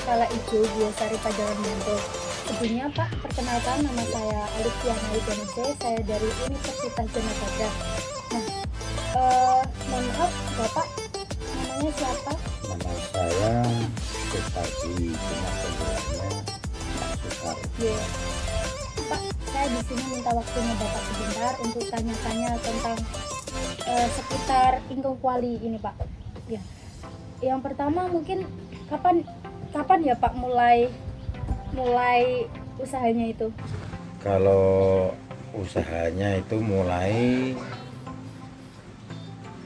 Kala Ijo Biasari Pajawan Bantul. Sebelumnya Pak, perkenalkan nama saya Alicia Naidanese, saya dari Universitas Janabada. Nah, mohon maaf Bapak, namanya siapa? Nama saya Sutadi, cuma panggilannya Pak Sukar. Ya, Pak, saya di sini minta waktunya Bapak sebentar untuk tanya-tanya tentang seputar Ingkung Kuali ini Pak. Ya, yang pertama mungkin kapan ya Pak mulai usahanya itu? Kalau usahanya itu mulai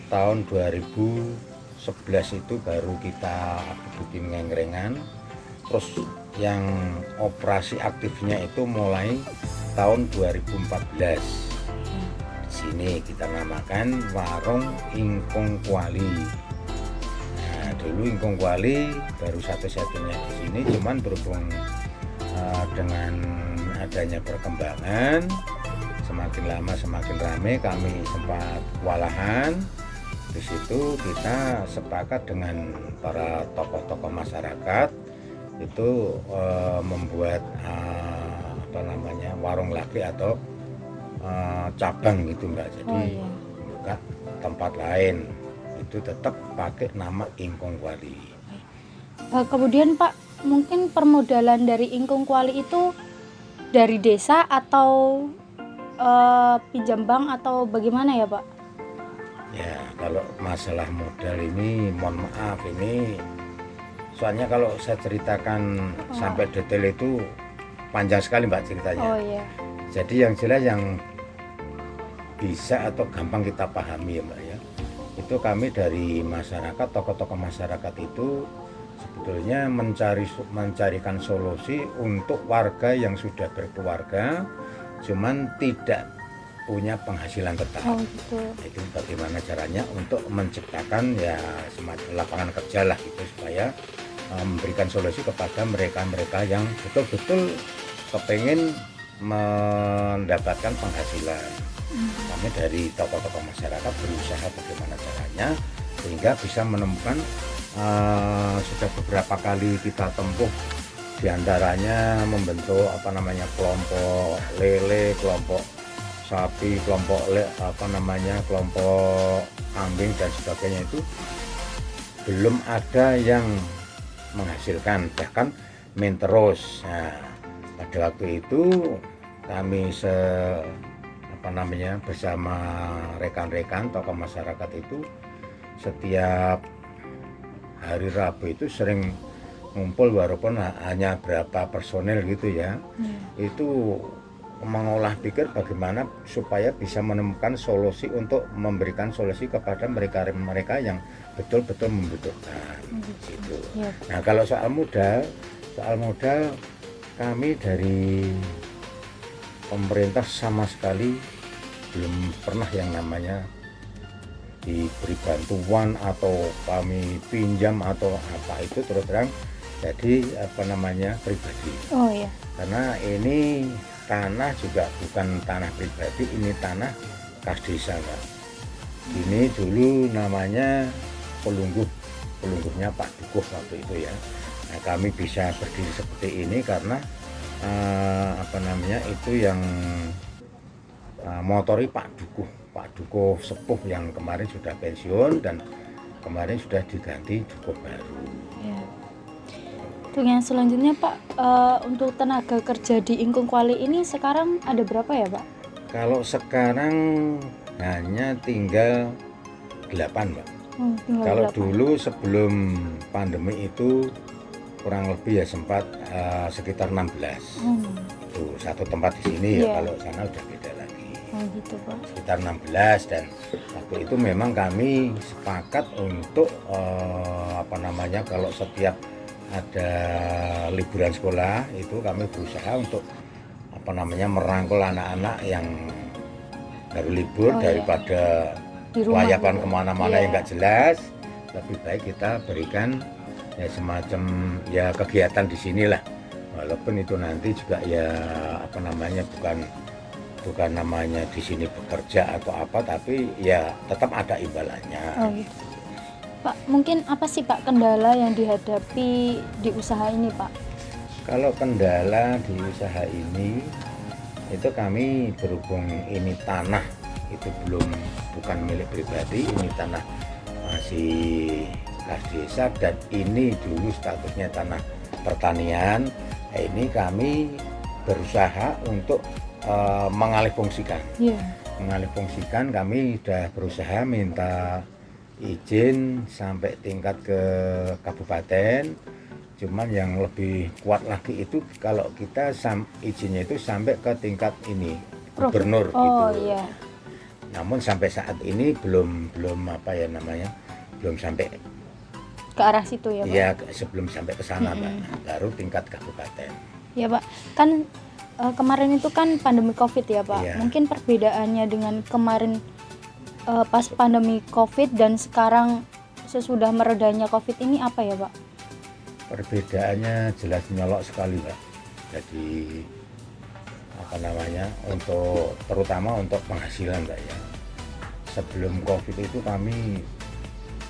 tahun 2011 itu baru kita bikin ngengrengan. Terus yang operasi aktifnya itu mulai tahun 2014. Di sini kita namakan Warung Ingkung Kuali. Nah, dulu Ingkung Kuali baru satu-satunya di sini, cuman berhubung dengan adanya perkembangan semakin lama semakin ramai, kami sempat kewalahan. Di situ kita sepakat dengan para tokoh-tokoh masyarakat itu membuat warung lagi atau cabang gitu Mbak. Jadi buka tempat lain itu tetap pakai nama Ingkung Kuali. Kemudian Pak, mungkin permodalan dari Ingkung Kuali itu dari desa atau pinjam bank atau bagaimana ya Pak? Ya, kalau masalah modal ini mohon maaf, ini soalnya kalau saya ceritakan sampai detail itu panjang sekali Mbak ceritanya. Oh iya. Jadi yang jelas yang bisa atau gampang kita pahami ya Mbak ya, itu kami dari masyarakat, tokoh-tokoh masyarakat itu sebetulnya mencarikan solusi untuk warga yang sudah berkeluarga cuman tidak punya penghasilan tetap. Oh gitu. Itu bagaimana caranya untuk menciptakan ya semacam lapangan kerja lah gitu, supaya memberikan solusi kepada mereka-mereka yang betul-betul kepengen mendapatkan penghasilan. Kami dari tokoh-tokoh masyarakat berusaha bagaimana caranya sehingga bisa menemukan, sudah beberapa kali kita tempuh, diantaranya membentuk kelompok lele, kelompok sapi, kelompok kelompok kambing dan sebagainya, itu belum ada yang menghasilkan, bahkan main terus. Nah, pada waktu itu kami bersama rekan-rekan tokoh masyarakat itu setiap hari Rabu itu sering ngumpul, walaupun hanya berapa personel gitu ya. Itu mengolah pikir bagaimana supaya bisa menemukan solusi untuk memberikan solusi kepada mereka-mereka yang betul-betul membutuhkan gitu. Nah, kalau soal modal kami dari pemerintah sama sekali belum pernah yang namanya diberi bantuan atau kami pinjam atau apa, itu terus terang jadi pribadi. Oh iya. Karena ini tanah juga bukan tanah pribadi, ini tanah kas desa Pak. Ini dulu namanya pelungguhnya Pak Dukuh waktu itu ya. Nah, kami bisa berdiri seperti ini karena itu yang motori Pak Dukuh sepuh yang kemarin sudah pensiun dan kemarin sudah diganti Dukuh baru. Ya. Untuk yang selanjutnya Pak, untuk tenaga kerja di Ingkung Kuali ini sekarang ada berapa ya Pak? Kalau sekarang hanya tinggal 8 Mbak. Kalau 8. Dulu sebelum pandemi itu kurang lebih ya sempat sekitar 16. Tuh, satu tempat di sini ya, kalau sana udah beda lagi. Oh gitu Pak. Sekitar 16, dan waktu itu memang kami sepakat untuk kalau setiap ada liburan sekolah itu kami berusaha untuk merangkul anak-anak yang baru libur, daripada layapan kemana-mana yang nggak jelas. Lebih baik kita berikan ya semacam ya kegiatan di sinilah, walaupun itu nanti juga ya bukan namanya di sini bekerja atau apa, tapi ya tetap ada imbalannya. Pak, mungkin apa sih Pak kendala yang dihadapi di usaha ini Pak? Kalau kendala di usaha ini itu kami berhubung ini tanah itu bukan milik pribadi, ini tanah masih kas desa dan ini dulu statusnya tanah pertanian. Ini kami berusaha untuk mengalihfungsikan. Mengalihfungsikan, kami sudah berusaha minta izin sampai tingkat ke kabupaten. Cuman yang lebih kuat lagi itu kalau kita izinnya itu sampai ke tingkat ini gubernur gitu. Iya. Namun sampai saat ini belum apa ya namanya, belum sampai ke arah situ ya Pak? Iya, sebelum sampai ke sana Pak, baru tingkat kabupaten. Ya Pak, kan kemarin itu kan pandemi COVID ya Pak. Iya. Mungkin perbedaannya dengan kemarin pas pandemi COVID dan sekarang sesudah meredanya COVID ini apa ya Pak? Perbedaannya jelas nyolok sekali Pak. Jadi apa namanya, untuk terutama untuk penghasilan Pak ya. Sebelum COVID itu kami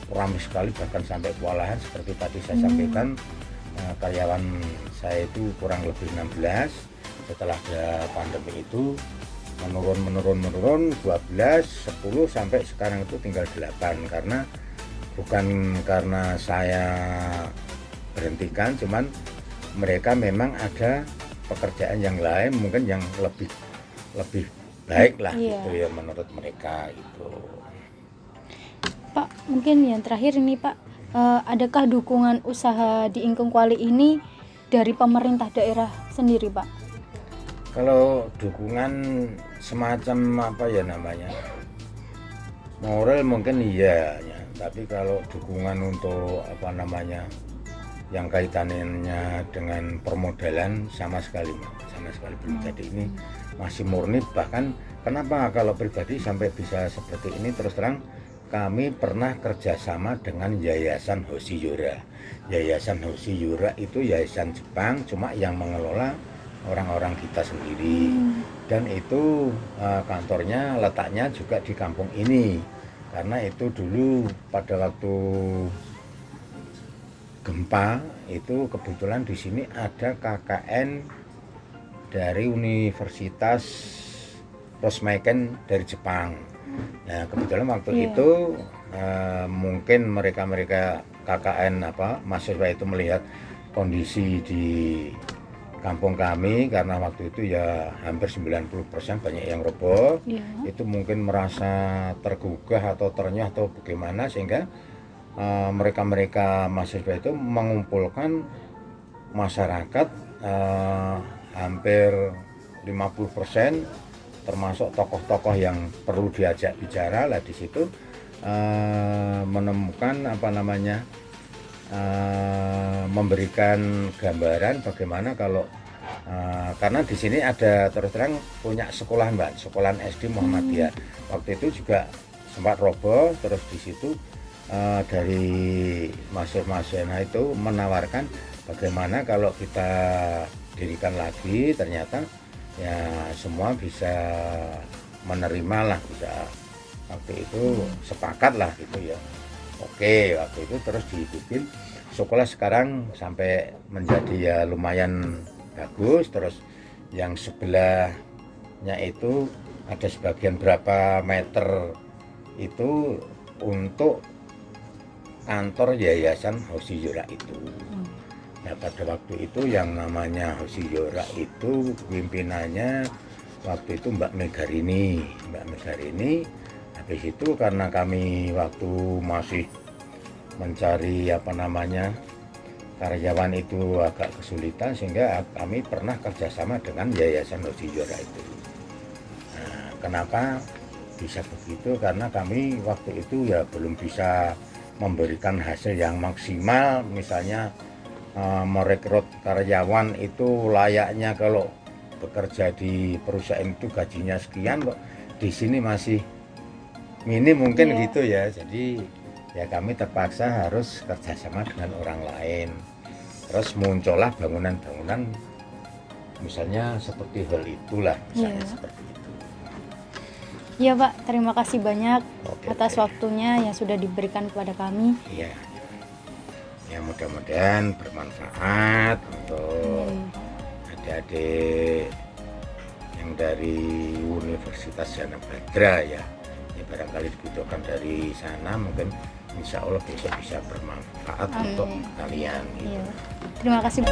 ramai sekali, bahkan sampai kewalahan seperti tadi saya sampaikan, karyawan saya itu kurang lebih 16. Setelah ada pandemi itu menurun 12, 10 sampai sekarang itu tinggal 8, karena bukan karena saya berhentikan, cuman mereka memang ada pekerjaan yang lain mungkin yang lebih baik lah gitu ya menurut mereka itu. Pak, mungkin yang terakhir ini Pak, adakah dukungan usaha di Ingkung Kuali ini dari pemerintah daerah sendiri Pak? Kalau dukungan semacam apa ya namanya, moral mungkin iya ya, tapi kalau dukungan untuk apa namanya yang kaitannya dengan permodalan sama sekali belum. Jadi ini masih murni. Bahkan kenapa kalau pribadi sampai bisa seperti ini, terus terang kami pernah kerjasama dengan Yayasan Hoshiyura. Yayasan Hoshiyura itu yayasan Jepang, cuma yang mengelola orang-orang kita sendiri, dan itu kantornya letaknya juga di kampung ini, karena itu dulu pada waktu gempa itu kebetulan di sini ada KKN dari Universitas Rosmeiken dari Jepang. Nah kebetulan waktu itu mungkin mereka KKN mahasiswa itu melihat kondisi di kampung kami, karena waktu itu ya hampir 90% banyak yang roboh. Itu mungkin merasa tergugah atau ternyah atau bagaimana, sehingga mereka mahasiswa itu mengumpulkan masyarakat hampir 50%, termasuk tokoh-tokoh yang perlu diajak bicara lah. Di situ menemukan memberikan gambaran bagaimana kalau karena di sini ada terus terang punya sekolahan Mbak, sekolahan SD Muhammadiyah. Waktu itu juga sempat roboh, terus di situ dari mahasiswa itu menawarkan bagaimana kalau kita dirikan lagi, ternyata ya semua bisa menerima lah, bisa. Waktu itu sepakat lah gitu ya. Oke, waktu itu terus dibikin sekolah, sekarang sampai menjadi ya lumayan bagus. Terus yang sebelahnya itu ada sebagian berapa meter itu untuk kantor Yayasan Hoshiyura itu. Nah pada waktu itu yang namanya Hoshiyura itu pimpinannya waktu itu Mbak Megarini. Habis itu karena kami waktu masih mencari karyawan itu agak kesulitan, sehingga kami pernah kerjasama dengan Yayasan Hoshiyura itu. Nah, kenapa bisa begitu? Karena kami waktu itu ya belum bisa memberikan hasil yang maksimal, misalnya merekrut karyawan itu layaknya kalau bekerja di perusahaan itu gajinya sekian, kok di sini masih minim mungkin gitu ya. Jadi ya kami terpaksa harus kerjasama dengan orang lain. Terus muncullah bangunan-bangunan misalnya seperti hal itulah, misalnya seperti itu. Iya Pak, terima kasih banyak Oke, atas oke. waktunya yang sudah diberikan kepada kami. Iya. Ya mudah-mudahan bermanfaat untuk Amin. adik-adik yang dari Universitas Jana Badra ya. Ini barangkali dibutuhkan dari sana, mungkin insya Allah besok bisa bermanfaat Amin. untuk kalian gitu. Iya. Terima kasih.